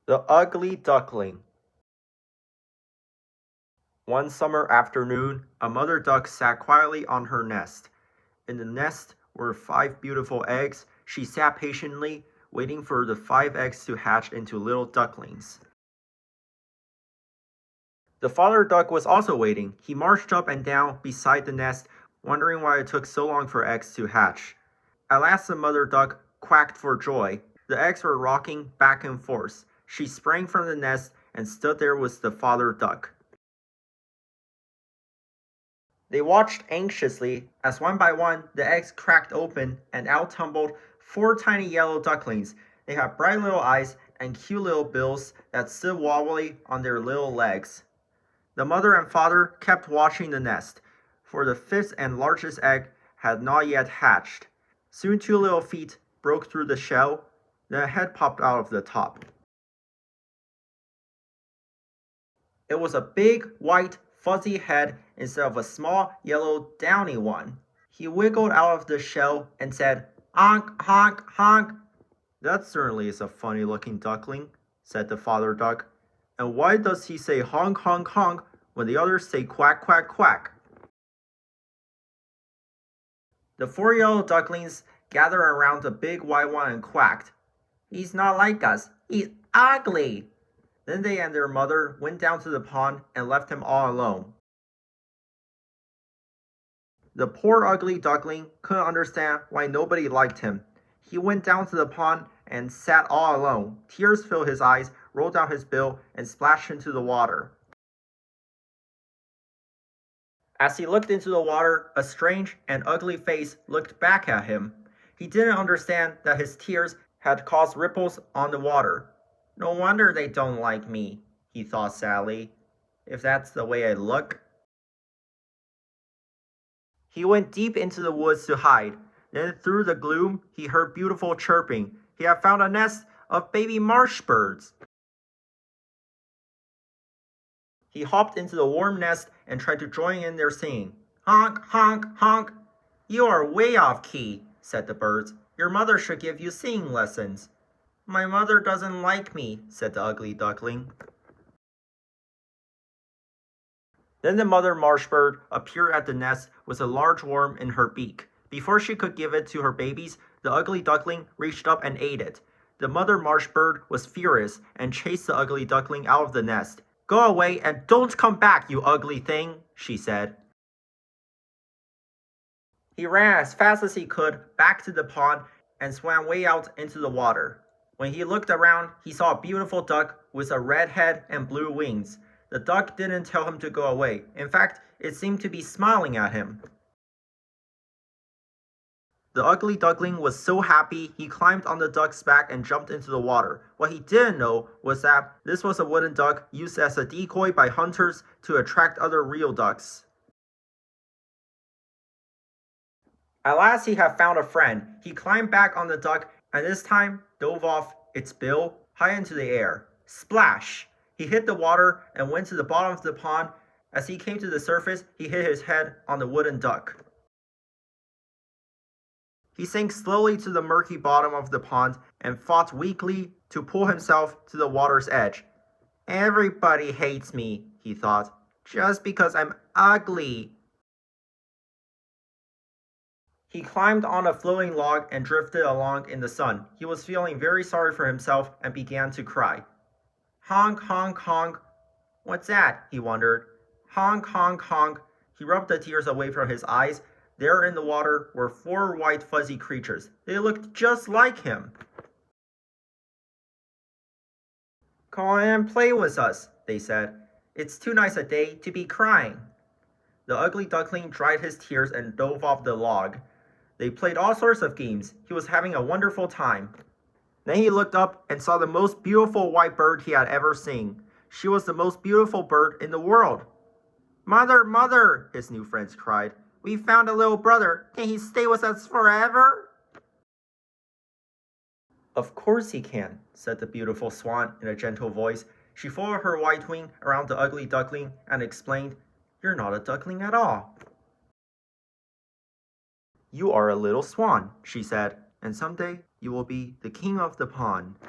The Ugly Duckling. One summer afternoon, a mother duck sat quietly on her nest. In the nest were 5 beautiful eggs. She sat patiently, waiting for the 5 eggs to hatch into little ducklings. The father duck was also waiting. He marched up and down beside the nest, wondering why it took so long for eggs to hatch. At last the mother duck quacked for joy. The eggs were rocking back and forth. She sprang from the nest and stood there with the father duck. They watched anxiously as one by one the eggs cracked open and out tumbled 4 tiny yellow ducklings. They had bright little eyes and cute little bills that stood wobbly on their little legs. The mother and father kept watching the nest, for the 5th and largest egg had not yet hatched. Soon 2 little feet broke through the shell, then a head popped out of the top. It was a big, white, fuzzy head instead of a small, yellow, downy one. He wiggled out of the shell and said, "Honk, honk, honk." "That certainly is a funny-looking duckling," said the father duck. "And why does he say honk, honk, honk when the others say quack, quack, quack?" The 4 yellow ducklings gathered around the big white one and quacked. "He's not like us. He's ugly." Then they and their mother went down to the pond and left him all alone. The poor ugly duckling couldn't understand why nobody liked him. He went down to the pond and sat all alone. Tears filled his eyes, rolled down his bill, and splashed into the water. As he looked into the water, a strange and ugly face looked back at him. He didn't understand that his tears had caused ripples on the water. "No wonder they don't like me," he thought sadly, "if that's the way I look." He went deep into the woods to hide. Then through the gloom he heard beautiful chirping. He had found a nest of baby marsh birds. He hopped into the warm nest and tried to join in their singing. "Honk, honk, honk." "You are way off key," said the birds. "Your mother should give you singing lessons." "My mother doesn't like me," said the ugly duckling. Then the mother marsh bird appeared at the nest with a large worm in her beak. Before she could give it to her babies, the ugly duckling reached up and ate it. The mother marsh bird was furious and chased the ugly duckling out of the nest. "Go away and don't come back, you ugly thing," she said. He ran as fast as he could back to the pond and swam way out into the water. When he looked around, he saw a beautiful duck with a red head and blue wings. The duck didn't tell him to go away. In fact, it seemed to be smiling at him. The ugly duckling was so happy he climbed on the duck's back and jumped into the water. What he didn't know was that this was a wooden duck used as a decoy by hunters to attract other real ducks. At last he had found a friend. He climbed back on the duck and this time dove off its bill high into the air. Splash! He hit the water and went to the bottom of the pond. As he came to the surface, he hit his head on the wooden duck. He sank slowly to the murky bottom of the pond and fought weakly to pull himself to the water's edge. "Everybody hates me," he thought, "just because I'm ugly." He climbed on a floating log and drifted along in the sun. He was feeling very sorry for himself and began to cry. "Honk, honk, honk." "What's that?" he wondered. "Honk, honk, honk." He rubbed the tears away from his eyes. There in the water were 4 white fuzzy creatures. They looked just like him. "Come in and play with us," they said. "It's too nice a day to be crying." The ugly duckling dried his tears and dove off the log. They played all sorts of games. He was having a wonderful time. Then he looked up and saw the most beautiful white bird he had ever seen. She was the most beautiful bird in the world. "Mother, mother," his new friends cried. "We found a little brother. Can he stay with us forever?" "Of course he can," said the beautiful swan in a gentle voice. She folded her white wing around the ugly duckling and explained, "You're not a duckling at all. You are a little swan," she said, "and someday you will be the king of the pond."